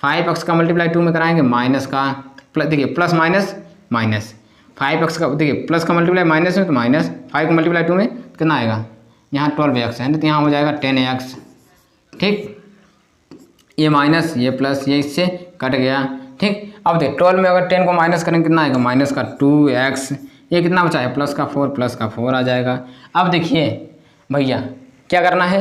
Speaker 1: 5x का मल्टीप्लाई 2 में कराएंगे माइनस का देखिए प्लस माइनस माइनस, 5x का देखिए प्लस का मल्टीप्लाई माइनस में तो माइनस, 5 का मल्टीप्लाई 2 में कितना आएगा, यहाँ 12x है तो यहाँ हो जाएगा 10x। ठीक, ये माइनस ये प्लस ये इससे कट गया। ठीक, अब देखिए 12 में अगर 10 को माइनस करेंगे कितना आएगा माइनस का 2x, ये कितना बचा है प्लस का 4 आ जाएगा। अब देखिए भैया क्या करना है,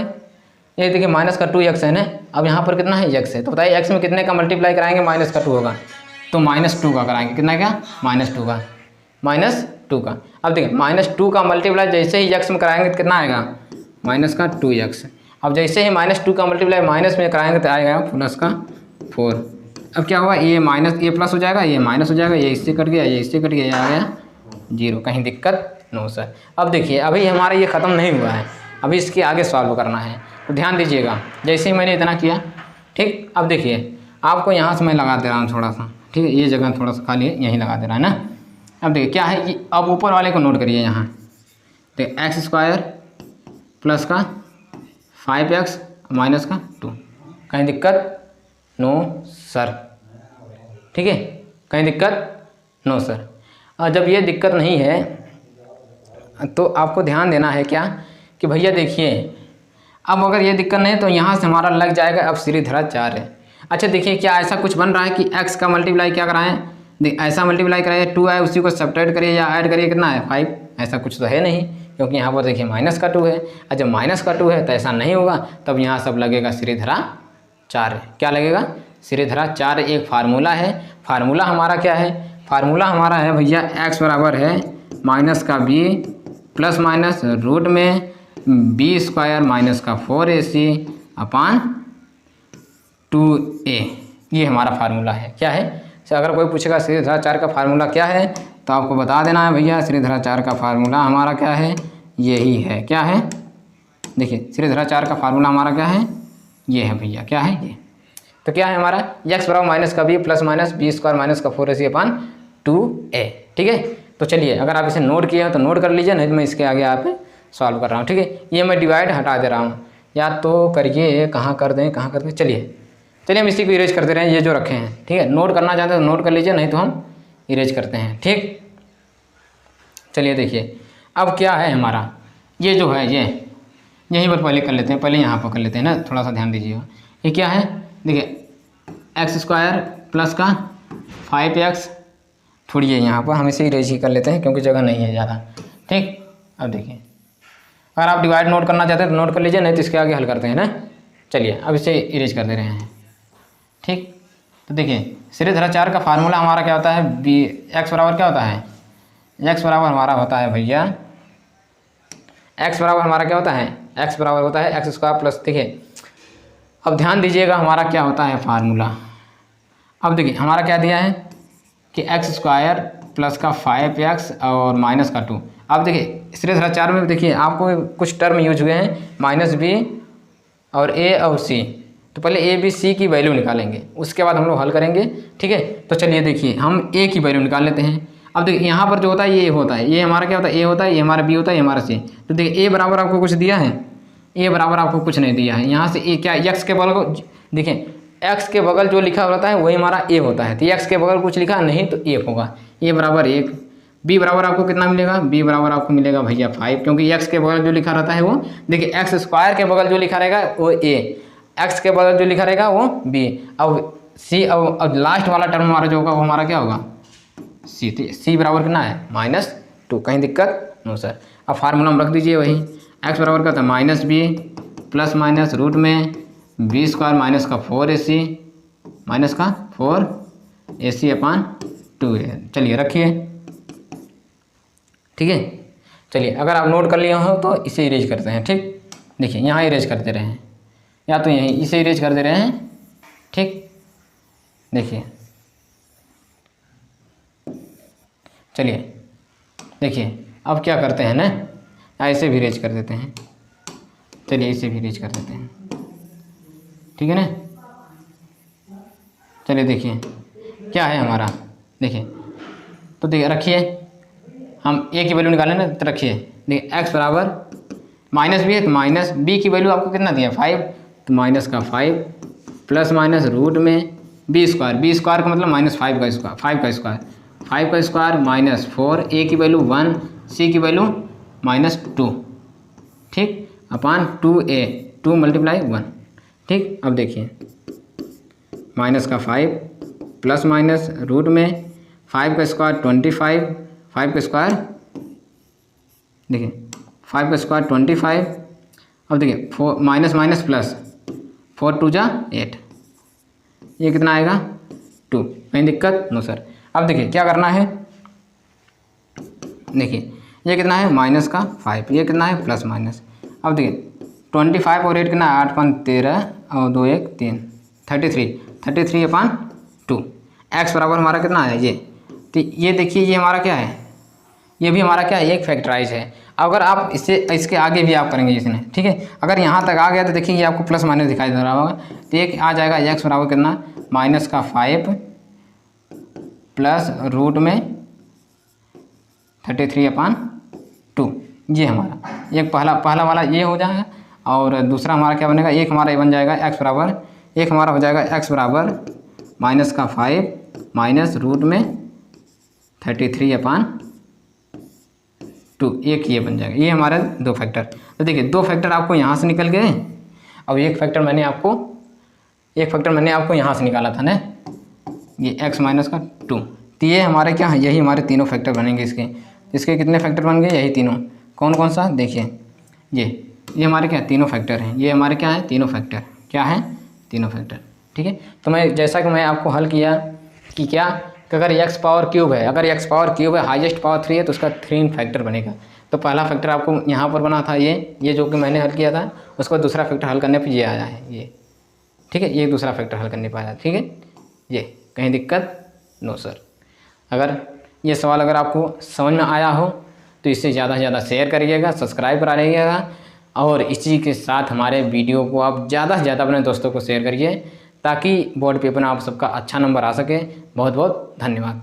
Speaker 1: ये देखिए माइनस का 2x है ना, अब यहाँ पर कितना है x है, तो बताइए x में कितने का मल्टीप्लाई कराएंगे माइनस का 2 होगा, तो -2 का कराएंगे, कितना क्या -2 का, -2 का। अब देखिए -2 का मल्टीप्लाई जैसे ही x में कराएंगे तो कितना आएगा माइनस का 2x। अब जैसे ही -2 का मल्टीप्लाई माइनस में कराएंगे तो आएगा प्लस का 4। अब क्या होगा, ये माइनस ये प्लस हो जाएगा, ये माइनस हो जाएगा, ये इससे कट गया, ये इससे कट गया, ये आ गया 0, कहीं दिक्कत नो सर। अब देखिए अभी हमारा ये ख़त्म नहीं हुआ है, अभी इसके आगे सॉल्व करना है, तो ध्यान दीजिएगा जैसे ही मैंने इतना किया। ठीक, अब देखिए आपको यहाँ से मैं लगा दे रहा हूँ थोड़ा सा, ठीक है, ये जगह थोड़ा सा खाली है, यहीं लगा दे रहा है ना। अब देखिए क्या है कि अब ऊपर वाले को नोट करिए, यहाँ देखिए x स्क्वायर प्लस का 5x माइनस का 2, कहीं दिक्कत नो सर। ठीक है, कहीं दिक्कत नो सर। और जब ये दिक्कत नहीं है तो आपको ध्यान देना है क्या कि भैया देखिए अब अगर ये दिक्कत नहीं है तो यहाँ से हमारा लग जाएगा, अब सीरीधरा 4 है। अच्छा देखिए क्या ऐसा कुछ बन रहा है कि x का मल्टीप्लाई क्या कराएं, ऐसा मल्टीप्लाई कराइए 2 है उसी को सब्ट्रैक्ट करिए या ऐड करिए कितना है 5, ऐसा कुछ तो है नहीं, क्योंकि यहाँ पर देखिए माइनस का 2 है। और जब माइनस का 2 है तो ऐसा नहीं होगा, तब यहाँ सब लगेगा सीरीधरा 4 है। क्या लगेगा सीरीधरा 4। एक फार्मूला है, फार्मूला हमारा क्या है, फार्मूला हमारा है भैया x बराबर है माइनस का b प्लस माइनस रूट में b स्क्वायर माइनस का 4ac अपान 2a, ये हमारा फार्मूला है। क्या है, अगर कोई पूछेगा सीरीधरा 4 का फार्मूला क्या है तो आपको बता देना है भैया श्रीधराचार्य का फार्मूला हमारा क्या है, यही है। क्या है, देखिए श्रीधराचार्य का फार्मूला हमारा क्या है, ये है भैया, क्या है ये। तो क्या है हमारा x बराबर माइनस का B plus minus B square minus का 4ac अपान 2a। ठीक है, तो चलिए अगर आप इसे नोट किए हो तो नोट कर लीजिए, नहीं तो मैं इसके आगे आप सॉल्व कर रहा हूँ। ठीक है, ये मैं डिवाइड हटा दे रहा हूँ, या तो करिए कहाँ कर दें। चलिए हम इसी को इरेज करते रहें, ये जो रखे हैं। ठीक है, नोट करना चाहते हैं तो नोट कर लीजिए, नहीं तो हम इरेज करते हैं। ठीक, चलिए देखिए अब क्या है हमारा, ये जो है ये यहीं पर पहले कर लेते हैं, पहले यहाँ पर कर लेते हैं ना, थोड़ा सा ध्यान दीजिएगा। ये क्या है, देखिए एक्स स्क्वायर प्लस का 5x, छोड़िए यहाँ पर हम इसे इरेज ही कर लेते हैं क्योंकि जगह नहीं है ज़्यादा। ठीक, अब देखिए अगर आप डिवाइड नोट करना चाहते हैं तो नोट कर लीजिए, नहीं तो इसके आगे हल करते हैं ना। चलिए अब इसे इरेज कर दे रहे हैं। ठीक, तो देखिए श्रीधराचार्य का फार्मूला हमारा क्या होता है, बी एक्स बराबर क्या होता है, एक्स बराबर हमारा होता है भैया, एक्स बराबर हमारा क्या होता है, एक्स बराबर होता है एक्स स्क्वायर प्लस, देखिए अब ध्यान दीजिएगा हमारा क्या होता है फार्मूला। अब देखिए हमारा क्या दिया है कि एक्स स्क्वायर प्लस का 5x और माइनस का 2। अब देखिए श्रीधराचार्य में देखिए आपको कुछ टर्म यूज हुए हैं, माइनस बी और ए और सी। तो पहले ए बी सी की वैल्यू निकालेंगे, उसके बाद हम लोग हल करेंगे। ठीक है, तो चलिए देखिए हम ए की वैल्यू निकाल लेते हैं। अब देखिए यहाँ पर जो होता है ये होता है, ये हमारा क्या होता है, ए होता है, ये हमारा बी होता है, ये हमारा सी। तो देखिए ए बराबर आपको कुछ दिया है, ए बराबर आपको कुछ नहीं दिया है। यहाँ से ए क्या, एक्स के बगल को देखिए, एक्स के बगल जो लिखा होता है वही हमारा ए होता है। तो एक्स के बगल कुछ लिखा नहीं तो ए होगा, ए बराबर 1। बी बराबर आपको कितना मिलेगा, बी बराबर आपको मिलेगा भैया 5, क्योंकि एक्स के बगल जो लिखा रहता है वो, देखिए एक्स स्क्वायर के बगल जो लिखा रहेगा वो ए, एक्स के बगल जो लिखा रहेगा वो बी। अब सी, अब लास्ट वाला टर्म हमारा जो होगा वो हमारा क्या होगा, सी। तो सी बराबर कितना है, -2। कहीं दिक्कत नो सर। अब फार्मूला हम रख दीजिए वही, एक्स बराबर क्या होता है, minus B plus minus root में बी स्क्वायर माइनस का 4ac माइनस का 4ac अपान 2a। चलिए रखिए। ठीक है, चलिए अगर आप नोट कर लिए हो तो इसे इरेज करते हैं। ठीक, देखिए यहाँ इरेज करते रहे हैं, या तो यहीं इसे इरेज कर दे रहे हैं। ठीक, देखिए चलिए देखिए अब क्या करते हैं ना, ऐसे भी इरेज कर देते हैं। चलिए इसे भी इरेज कर देते हैं, ठीक है ना। चलिए देखिए क्या है हमारा, देखिए तो देखिए रखिए, हम ए की वैल्यू निकालें ना, तो रखिए देखिए एक्स बराबर माइनस बी है, तो माइनस बी की वैल्यू आपको कितना दिया 5, तो माइनस का 5 प्लस माइनस रूट में बी स्क्वायर, बी स्क्वायर का मतलब -5 का स्क्वायर, 5 का स्क्वायर, 5 का स्क्वायर माइनस 4, ए की वैल्यू 1, सी की वैल्यू -2। ठीक, अपान 2a, 2 × 1। ठीक, अब देखिए माइनस का 5 प्लस माइनस रूट में 5 का स्क्वायर 25, 5 का स्क्वायर देखिए 5 का स्क्वायर 25। अब देखिए 4 माइनस माइनस प्लस 4 2 जा 8, ये कितना आएगा 2। कहीं दिक्कत नो सर। अब देखिए क्या करना है, देखिए ये कितना है माइनस का 5, ये कितना है प्लस माइनस। अब देखिए 25 और 8 कितना है, 8 5 13 और 2 1 3, 33 अपान 2। एक्स बराबर हमारा कितना है ये, तो ये देखिए ये हमारा क्या है, ये भी हमारा क्या है, एक फैक्टराइज है। अगर आप इसके आगे भी आप करेंगे इसने, ठीक है, अगर यहाँ तक आ गया तो देखिए ये आपको प्लस माइनस दिखाई दे रहा होगा। तो एक आ जाएगा एक्स बराबर कितना, माइनस का 5 प्लस रूट में 33 अपान 2। ये हमारा एक पहला वाला ये हो जाएगा, और दूसरा हमारा क्या बनेगा, एक हमारा ये बन जाएगा एक्स बराबर, एक हमारा हो जाएगा एक्स बराबर माइनस का 5 माइनस रूट में 33 अपान 2। एक ये बन जाएगा, ये हमारे 2 फैक्टर। तो देखिए 2 फैक्टर आपको यहाँ से निकल गए, अब एक फैक्टर मैंने आपको यहाँ से निकाला था ना, ये x माइनस का 2। तो ये हमारे क्या है, यही हमारे तीनों फैक्टर बनेंगे। इसके कितने फैक्टर बन गए, यही तीनों। कौन कौन सा, देखिए ये हमारे क्या तीनों फैक्टर हैं, ये हमारे क्या है तीनों फैक्टर, क्या है तीनों फैक्टर। ठीक है, तो मैं जैसा कि मैं आपको हल किया कि क्या कि अगर x पावर क्यूब है, अगर x पावर क्यूब है हाईएस्ट पावर 3 है तो उसका 3 फैक्टर बनेगा। तो पहला फैक्टर आपको यहाँ पर बना था ये जो कि मैंने हल किया था, उसको दूसरा फैक्टर हल करने पर ये आया है ये। ठीक है, ये दूसरा फैक्टर हल करने पर आया। ठीक है, ये कहीं दिक्कत नो सर। अगर ये सवाल अगर आपको समझ में आया हो तो इसे ज़्यादा से ज़्यादा शेयर करिएगा, सब्सक्राइब करा रहिएगा और इसी के साथ हमारे वीडियो को आप ज़्यादा से ज़्यादा अपने दोस्तों को शेयर करिए ताकि बोर्ड पेपर में आप सबका अच्छा नंबर आ सके। बहुत बहुत धन्यवाद।